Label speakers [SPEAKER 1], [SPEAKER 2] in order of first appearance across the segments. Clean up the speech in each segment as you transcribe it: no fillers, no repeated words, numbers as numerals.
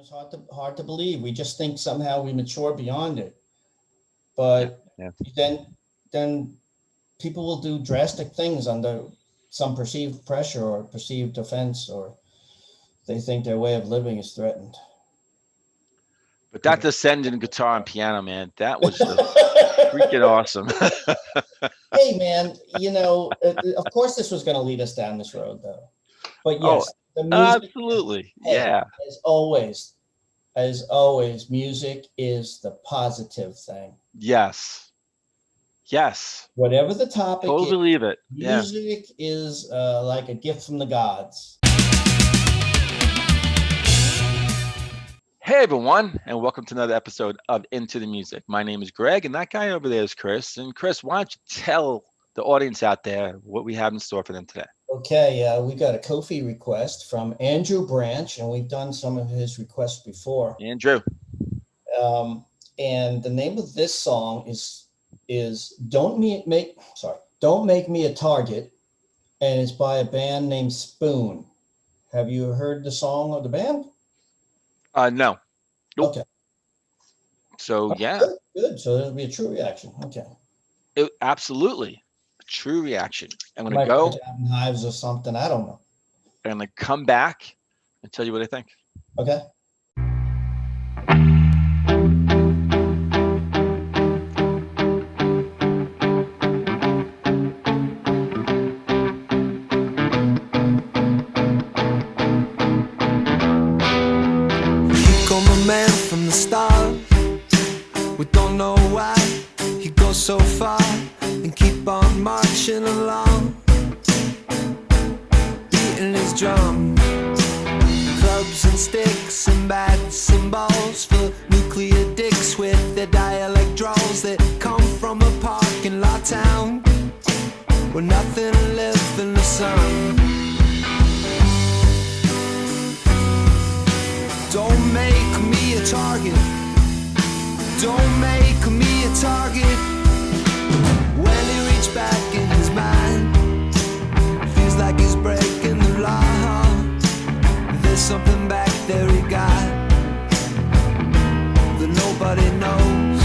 [SPEAKER 1] sometimes hard to believe. We just think somehow we mature beyond it. But
[SPEAKER 2] Yeah.
[SPEAKER 1] then people will do drastic things under some perceived pressure or perceived offense, or they think their way of living is threatened.
[SPEAKER 2] But that descending guitar and piano, man, that was just freaking awesome.
[SPEAKER 1] Hey, man, of course this was going to lead us down this road, though. But yes, the music,
[SPEAKER 2] absolutely.
[SPEAKER 1] hey,
[SPEAKER 2] Yeah.
[SPEAKER 1] as always, music is the positive thing.
[SPEAKER 2] Yes.
[SPEAKER 1] Whatever the topic
[SPEAKER 2] Totally
[SPEAKER 1] is,
[SPEAKER 2] believe it. Yeah.
[SPEAKER 1] music is like a gift from the gods.
[SPEAKER 2] Hey, everyone, and welcome to another episode of Into the Music. My name is Greg, and that guy over there is Chris. And Chris, why don't you tell the audience out there what we have in store for them today?
[SPEAKER 1] Okay, we got a Ko-fi request from Andrew Branch, and we've done some of his requests before.
[SPEAKER 2] Andrew.
[SPEAKER 1] And the name of this song is Don't Make Me a Target, and it's by a band named Spoon. Have you heard the song of the band?
[SPEAKER 2] No. Nope.
[SPEAKER 1] Okay.
[SPEAKER 2] So, yeah.
[SPEAKER 1] Good. So there'll be a true reaction. Okay.
[SPEAKER 2] Absolutely. A true reaction. I'm going to
[SPEAKER 1] Might
[SPEAKER 2] go.
[SPEAKER 1] put down Hives or something. I don't know.
[SPEAKER 2] And I'm going to come back and tell you what I think.
[SPEAKER 1] Okay.
[SPEAKER 3] Man from the start, we don't know why he goes so far and keep on marching along, beating his drum. Clubs and sticks and bats and balls for nuclear dicks with their dialect draws that come from a parking lot town where nothing lives in the sun. Don't make me a target. Don't make me a target. When he reached back in his mind, feels like he's breaking the law. There's something back there he got that nobody knows.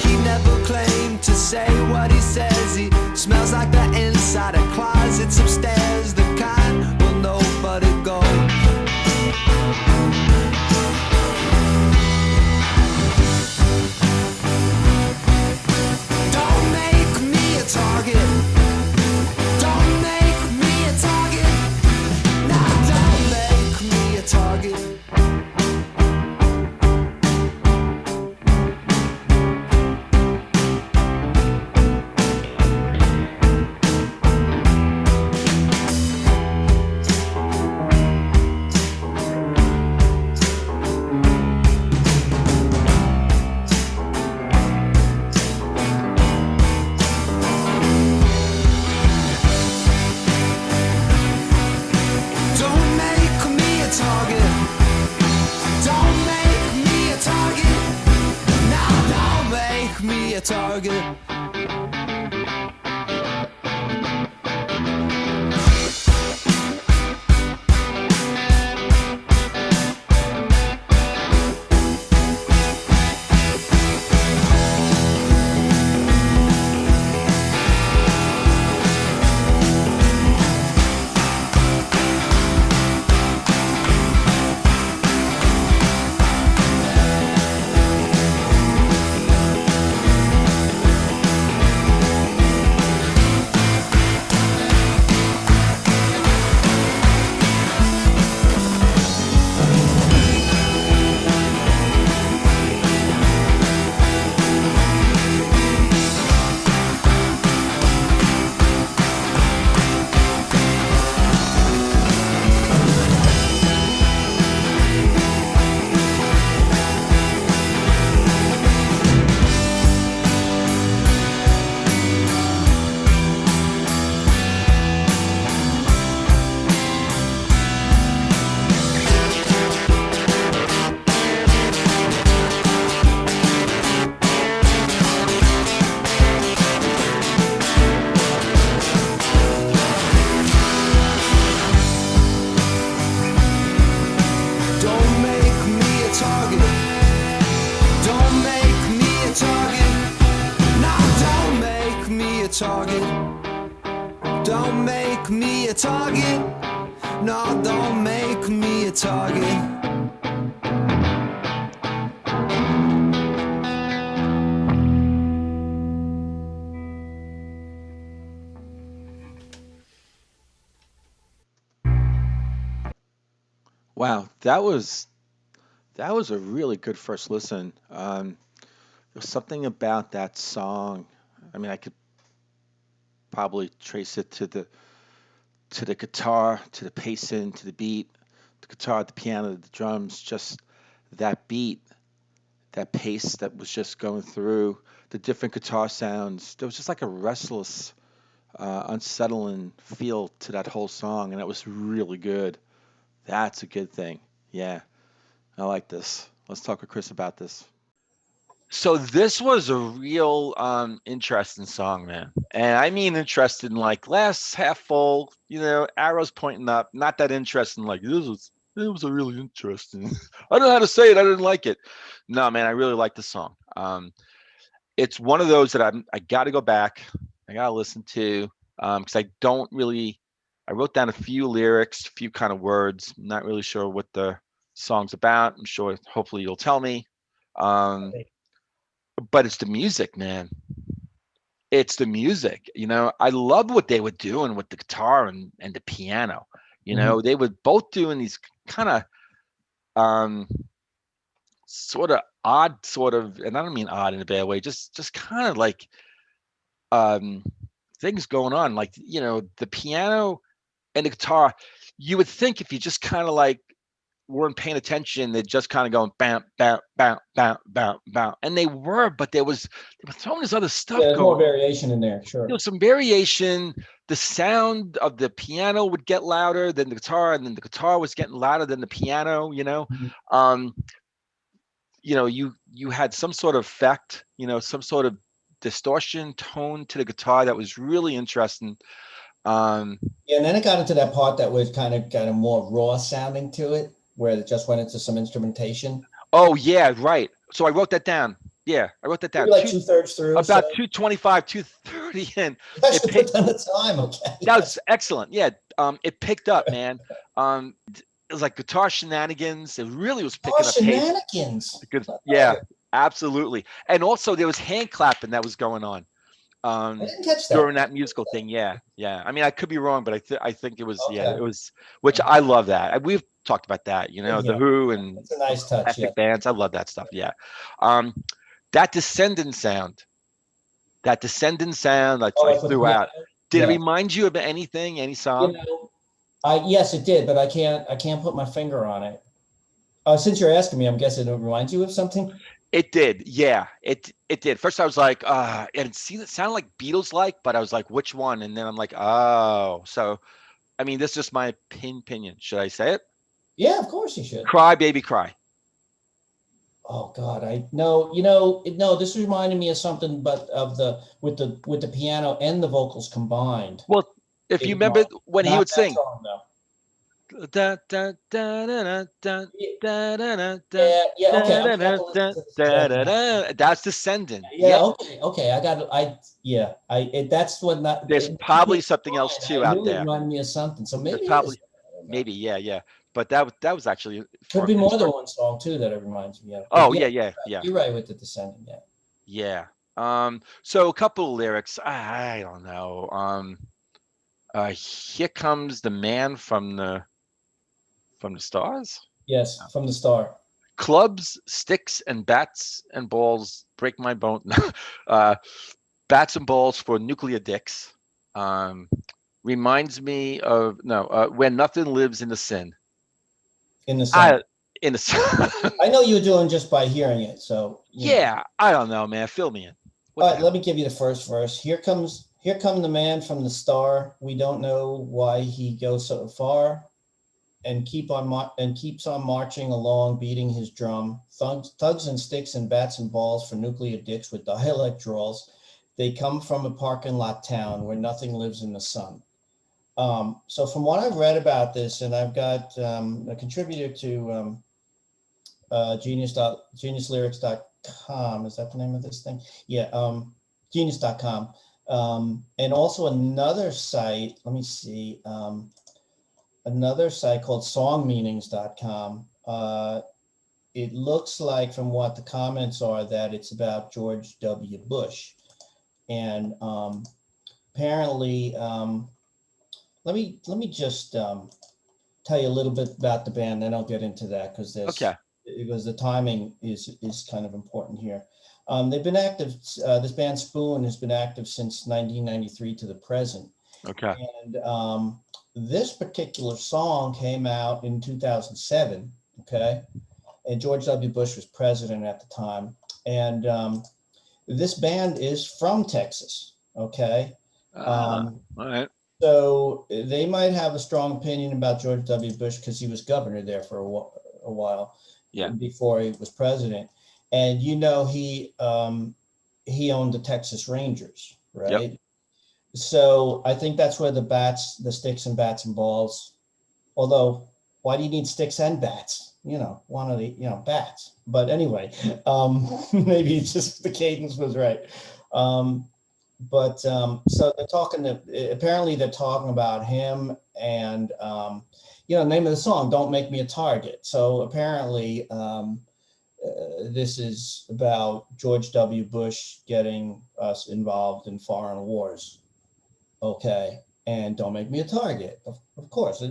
[SPEAKER 3] He never claimed to say what he says. He smells like the inside of closets upstairs, the kind where nobody goes. Target. Don't make me a target. Nah, don't make me a target. target. Don't make me a target. No, don't make me a target.
[SPEAKER 2] Wow, that was a really good first listen. There's something about that song. I mean, I could probably trace it to the guitar, to the pacing, to the beat, the guitar, the piano, the drums, just that beat, that pace that was just going through the different guitar sounds. There was just like a restless, unsettling feel to that whole song, and it was really good. That's a good thing. Yeah, I like this. Let's talk with Chris about this. So this was a real interesting song, man. And I mean interesting, like glass half full, arrows pointing up, not that interesting, like it was a really interesting. I don't know how to say it, I didn't like it. No, man, I really like the song. It's one of those that I gotta go back, I gotta listen to, because I wrote down a few lyrics, a few kind of words. I'm not really sure what the song's about. I'm sure hopefully you'll tell me. Um, but it's the music, man. It's the music. I love what they were doing with the guitar and the piano. They were both doing these kind of sort of odd, and I don't mean odd in a bad way, just kind of like things going on, like the piano and the guitar. You would think if you just kind of like weren't paying attention, they're just kind of going bam, bam, bam, bam, bam, bam, and they were throwing this other stuff.
[SPEAKER 1] Yeah, there's more variation in there, sure.
[SPEAKER 2] There was some variation. The sound of the piano would get louder than the guitar, and then the guitar was getting louder than the piano. You had some sort of effect, some sort of distortion tone to the guitar that was really interesting.
[SPEAKER 1] Yeah, and then it got into that part that was kind of more raw sounding to it, where it just went into some instrumentation.
[SPEAKER 2] Oh yeah, right. So I wrote that down. Yeah, I wrote that down.
[SPEAKER 1] Like 2/3 through.
[SPEAKER 2] About 225, 230, and
[SPEAKER 1] I should put down the time. Okay.
[SPEAKER 2] That was excellent. Yeah, it picked up, man. It was like guitar shenanigans. It really was picking up
[SPEAKER 1] shenanigans.
[SPEAKER 2] Pace. Yeah, absolutely. And also there was hand clapping that was going on.
[SPEAKER 1] I didn't catch that
[SPEAKER 2] during that musical thing. Yeah. I mean, I could be wrong, but I think it was. Okay. Yeah, it was. Which I love that. We've talked about that. The Who and
[SPEAKER 1] it's a nice touch.
[SPEAKER 2] Epic bands. I love that stuff. Yeah. That descending sound. I threw out. Did it remind you of anything? Any song?
[SPEAKER 1] Yes, it did, but I can't put my finger on it. Since you're asking me, I'm guessing it reminds you of something.
[SPEAKER 2] It did, yeah. It did. First, I was like, and it sounded like Beatles-like, but I was like, which one? And then I'm like, oh. So, I mean, this is just my opinion. Should I say it?
[SPEAKER 1] Yeah, of course you should.
[SPEAKER 2] Cry, Baby, Cry.
[SPEAKER 1] Oh God, no. This reminded me of something, but with the piano and the vocals combined.
[SPEAKER 2] Well, if you remember when he would sing.
[SPEAKER 1] Song,
[SPEAKER 2] da, da, da, da, da, da, da,
[SPEAKER 1] okay.
[SPEAKER 2] That's descending.
[SPEAKER 1] Yeah, okay. That's what not.
[SPEAKER 2] There's probably something else too out there.
[SPEAKER 1] It reminded me of something. So maybe
[SPEAKER 2] maybe, yeah. But that was actually
[SPEAKER 1] could be more than one song too that it reminds me of.
[SPEAKER 2] Oh yeah.
[SPEAKER 1] You're right with the descending.
[SPEAKER 2] Yeah. So a couple of lyrics. I don't know. Here comes the man from the stars.
[SPEAKER 1] Yes, from the star.
[SPEAKER 2] Clubs, sticks, and bats and balls break my bone. Bats and balls for nuclear dicks. Reminds me of when nothing lives in the sin.
[SPEAKER 1] In the sun.
[SPEAKER 2] I
[SPEAKER 1] know you were doing just by hearing it. So
[SPEAKER 2] yeah, I don't know, man. Fill me in.
[SPEAKER 1] All right, let me give you the first verse. Here come the man from the star. We don't know why he goes so far, and keeps on marching along, beating his drum. Thugs and sticks and bats and balls for nuclear dicks with dialect drawls. They come from a parking lot town where nothing lives in the sun. So from what I've read about this, and I've got a contributor to geniuslyrics.com. Is that the name of this thing? Yeah, genius.com. And also another site, let me see, another site called songmeanings.com. It looks like from what the comments are that it's about George W. Bush. And apparently, let me just tell you a little bit about the band, then I'll get into that because the timing is kind of important here. They've been active. This band Spoon has been active since 1993 to the present.
[SPEAKER 2] Okay.
[SPEAKER 1] And this particular song came out in 2007. Okay, and George W. Bush was president at the time. And this band is from Texas. Okay.
[SPEAKER 2] All right.
[SPEAKER 1] So they might have a strong opinion about George W. Bush because he was governor there for a while before he was president. And, you know, he owned the Texas Rangers, right? Yep. So I think that's where the sticks and bats and balls, although why do you need sticks and bats? You know, one of the, bats. But anyway, maybe it's just the cadence was right. So apparently they're talking about him and, the name of the song, Don't Make Me a Target. So apparently this is about George W. Bush getting us involved in foreign wars. Okay. And don't make me a target. Of course,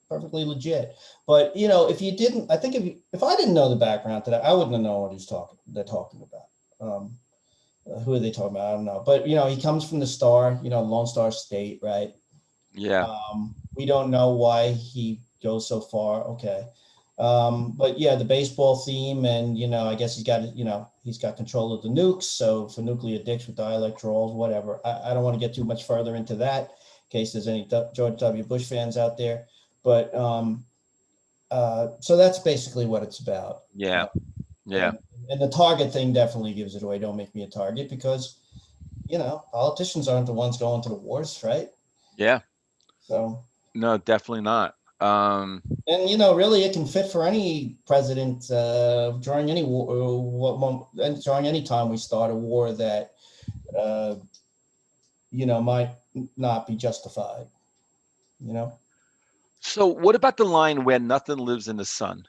[SPEAKER 1] perfectly legit. But, if I didn't know the background to that, I wouldn't have known what they're talking about. Who are they talking about? I don't know. But, he comes from the Star, Lone Star State, right?
[SPEAKER 2] Yeah.
[SPEAKER 1] We don't know why he goes so far. Okay. But yeah, the baseball theme and, I guess he's got control of the nukes. So for nuclear dicks with dialect trolls, whatever. I don't want to get too much further into that in case there's any George W. Bush fans out there. But so that's basically what it's about.
[SPEAKER 2] Yeah. Yeah.
[SPEAKER 1] And the target thing definitely gives it away. Don't make me a target because, politicians aren't the ones going to the wars, right?
[SPEAKER 2] Yeah.
[SPEAKER 1] So.
[SPEAKER 2] No, definitely not.
[SPEAKER 1] And, really it can fit for any president during any war, during any time we start a war that, might not be justified,
[SPEAKER 2] So what about the line where nothing lives in the sun?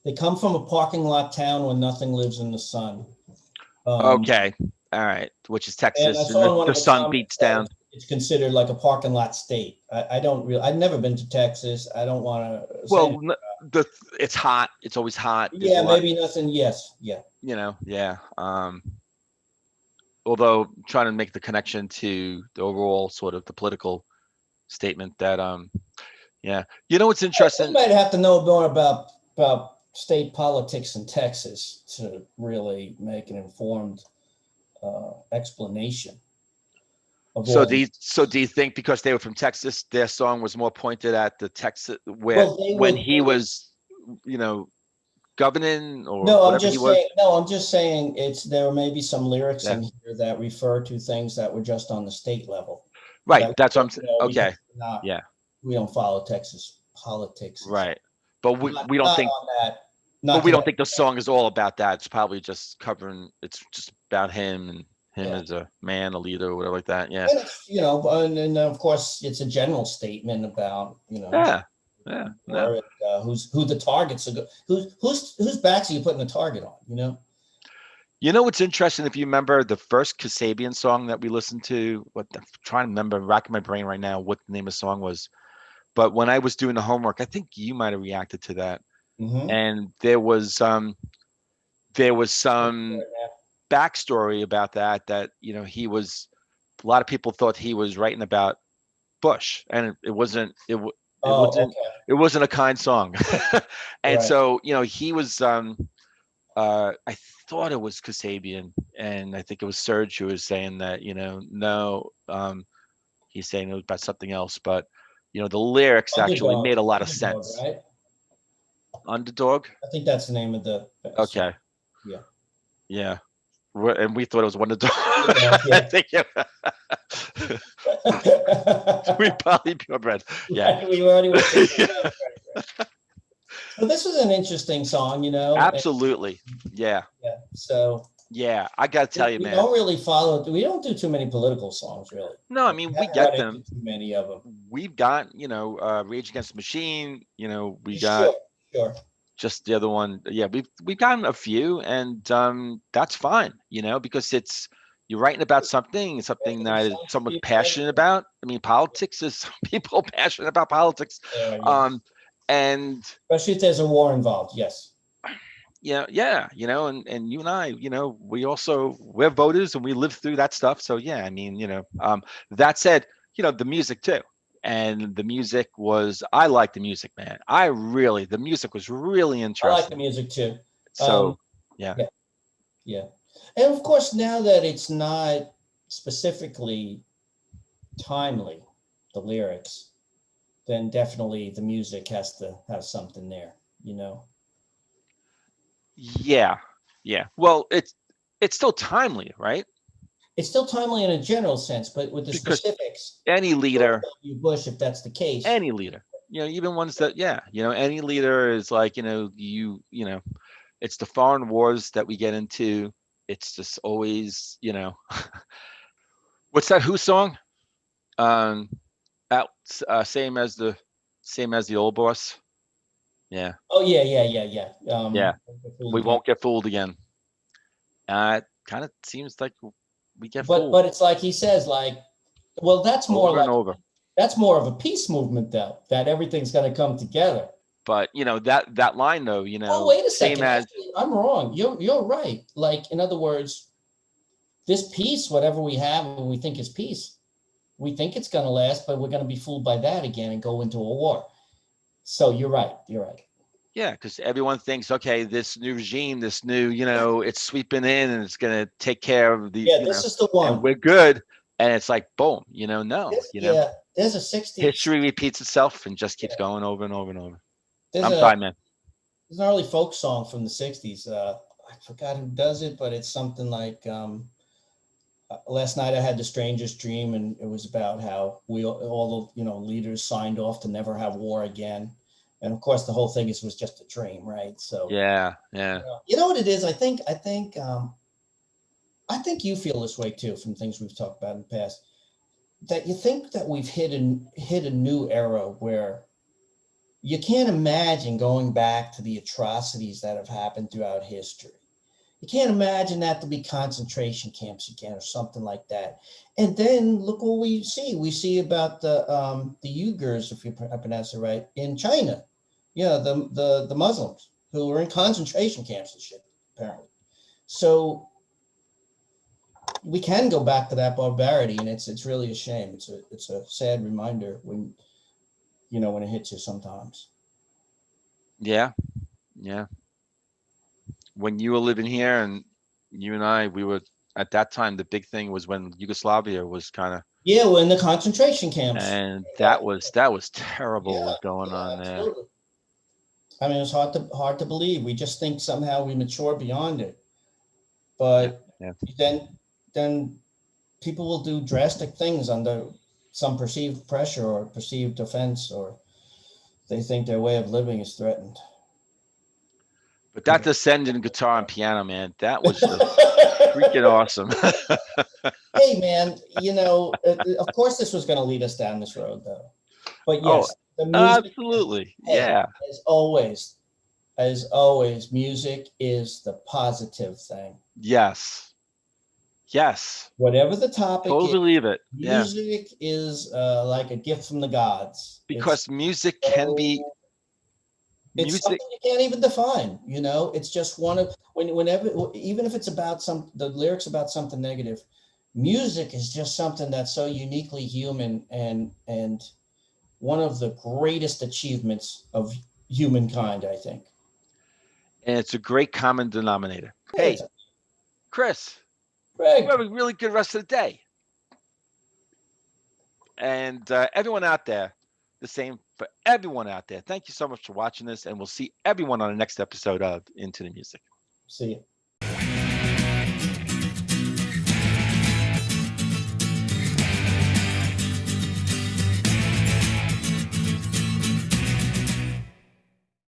[SPEAKER 1] They come from a parking lot town where nothing lives in the sun.
[SPEAKER 2] Okay. All right. Which is Texas. And the sun beats down.
[SPEAKER 1] It's considered like a parking lot state. I've never been to Texas. I don't want to.
[SPEAKER 2] Well, it's hot. It's always hot.
[SPEAKER 1] Yeah, maybe nothing. Yes. Yeah.
[SPEAKER 2] Yeah. Although trying to make the connection to the overall sort of the political statement that, what's interesting.
[SPEAKER 1] You might have to know more about state politics in Texas to really make an informed explanation.
[SPEAKER 2] So do you think because they were from Texas, their song was more pointed at the Texas when he was, governing or whatever he was?
[SPEAKER 1] I'm just saying there may be some lyrics in here that refer to things that were just on the state level.
[SPEAKER 2] Right. That's what I'm saying. Okay.
[SPEAKER 1] We don't follow Texas politics.
[SPEAKER 2] Right. But we don't think that. But we don't think the song is all about that. It's probably just it's just about him and him as a man, a leader, or whatever like that. Yeah.
[SPEAKER 1] And and of course it's a general statement about, who the targets are, whose backs are you putting the target on,
[SPEAKER 2] What's interesting, if you remember the first Kasabian song that we listened to, I'm trying to remember, racking my brain right now what the name of the song was. But when I was doing the homework, I think you might have reacted to that. Mm-hmm. And there was some backstory about that he was, a lot of people thought he was writing about Bush, and it wasn't a kind song. And right. So he was I thought it was Kasabian, and I think it was Serge who was saying that no, he's saying it was about something else, but the lyrics actually made a lot of sense. Right? Underdog?
[SPEAKER 1] I think that's the name of the band.
[SPEAKER 2] Okay. Yeah. And we thought it was Wonder Dog.
[SPEAKER 1] Yeah.
[SPEAKER 2] I think we probably purebred. Yeah.
[SPEAKER 1] We already went through that. So this is an interesting song,
[SPEAKER 2] Absolutely. Yeah.
[SPEAKER 1] So
[SPEAKER 2] Yeah, I gotta tell you,
[SPEAKER 1] We
[SPEAKER 2] man.
[SPEAKER 1] don't really follow. We don't do too many political songs, really.
[SPEAKER 2] No, I mean we
[SPEAKER 1] Haven't
[SPEAKER 2] get
[SPEAKER 1] run into
[SPEAKER 2] them.
[SPEAKER 1] too many of them.
[SPEAKER 2] We've got, Rage Against the Machine. We got
[SPEAKER 1] Sure, sure.
[SPEAKER 2] just the other one. Yeah, we've gotten a few, and that's fine. Because you're writing about something
[SPEAKER 1] Making
[SPEAKER 2] that is
[SPEAKER 1] songs for
[SPEAKER 2] someone's
[SPEAKER 1] people
[SPEAKER 2] passionate
[SPEAKER 1] anyway.
[SPEAKER 2] about. I mean, politics is people passionate about politics.
[SPEAKER 1] Yeah, yeah.
[SPEAKER 2] And
[SPEAKER 1] Especially if there's a war involved. Yes.
[SPEAKER 2] yeah, and you and I, we're voters and we live through that stuff. So yeah, I mean, that said, the music too. And the music I like the music, man. The music was really
[SPEAKER 1] I like the
[SPEAKER 2] interesting.
[SPEAKER 1] music too.
[SPEAKER 2] So yeah.
[SPEAKER 1] Yeah, yeah. And of course, now that it's not specifically timely, the lyrics, then definitely the music has to have something there,
[SPEAKER 2] Yeah. Yeah. Well, it's still timely, right?
[SPEAKER 1] It's still timely in a general sense, but with the
[SPEAKER 2] Because
[SPEAKER 1] specifics,
[SPEAKER 2] any leader,
[SPEAKER 1] Bush, if that's the case.
[SPEAKER 2] even ones that, any leader is like, it's the foreign wars that we get into. It's just always, what's that Who song? That same as the old boss. Yeah.
[SPEAKER 1] Oh yeah.
[SPEAKER 2] Yeah. We won't get fooled again. It kind of seems like we get fooled.
[SPEAKER 1] But it's like he says, well, that's more
[SPEAKER 2] over
[SPEAKER 1] like
[SPEAKER 2] and over.
[SPEAKER 1] That's more of a peace movement, though. That everything's going to come together.
[SPEAKER 2] But that line, though,
[SPEAKER 1] Oh, wait a second.
[SPEAKER 2] same as
[SPEAKER 1] Actually, I'm wrong. You're right. Like, in other words, this peace, whatever we have, we think is peace. We think it's going to last, but we're going to be fooled by that again and go into a war. So you're right. You're right.
[SPEAKER 2] Yeah, because everyone thinks, okay, this new regime, this new, it's sweeping in and it's going to take care of the.
[SPEAKER 1] Yeah, this is the one.
[SPEAKER 2] And we're good. And it's like, boom, no.
[SPEAKER 1] Yeah, there's a 60s.
[SPEAKER 2] History repeats itself and just keeps going over and over and over.
[SPEAKER 1] There's
[SPEAKER 2] I'm sorry, man.
[SPEAKER 1] There's an early folk song from the 60s. I forgot who does it, but it's something like last night I had the strangest dream, and it was about how we all the leaders signed off to never have war again. And of course, the whole thing was just a dream, right? So
[SPEAKER 2] yeah.
[SPEAKER 1] You know what it is? I think you feel this way too from things we've talked about in the past. That you think that we've hit a new era where you can't imagine going back to the atrocities that have happened throughout history. You can't imagine that to be concentration camps again or something like that. And then look what we see. We see about the Uyghurs, if I pronounce it right, in China. Yeah, the Muslims who were in concentration camps and shit, apparently. So we can go back to that barbarity, and it's really a shame. It's a sad reminder when it hits you sometimes.
[SPEAKER 2] Yeah. When you were living here, and you and I, we were at that time. The big thing was when Yugoslavia was kind of.
[SPEAKER 1] Yeah, we're in the concentration camps,
[SPEAKER 2] and that was terrible. What was going on
[SPEAKER 1] absolutely.
[SPEAKER 2] there?
[SPEAKER 1] I mean, it's hard to believe. We just think somehow we mature beyond it, but then people will do drastic things under some perceived pressure or perceived offense, or they think their way of living is threatened.
[SPEAKER 2] But that descending guitar and piano, man, that was freaking awesome.
[SPEAKER 1] Hey, man, of course this was going to lead us down this road, though. But yes, the music,
[SPEAKER 2] absolutely, yeah.
[SPEAKER 1] As always, music is the positive thing.
[SPEAKER 2] Yes.
[SPEAKER 1] Whatever the topic,
[SPEAKER 2] totally believe it.
[SPEAKER 1] Music is like a gift from the gods.
[SPEAKER 2] Because music can be.
[SPEAKER 1] It's something you can't even define. It's just one of whenever, even if it's about the lyrics about something negative, music is just something that's so uniquely human and one of the greatest achievements of humankind, I think.
[SPEAKER 2] And it's a great common denominator. Hey, Chris,
[SPEAKER 1] Greg,
[SPEAKER 2] you have a really good rest of the day. And everyone out there, the same for everyone out there. Thank you so much for watching this, and we'll see everyone on the next episode of Into the Music.
[SPEAKER 1] See you.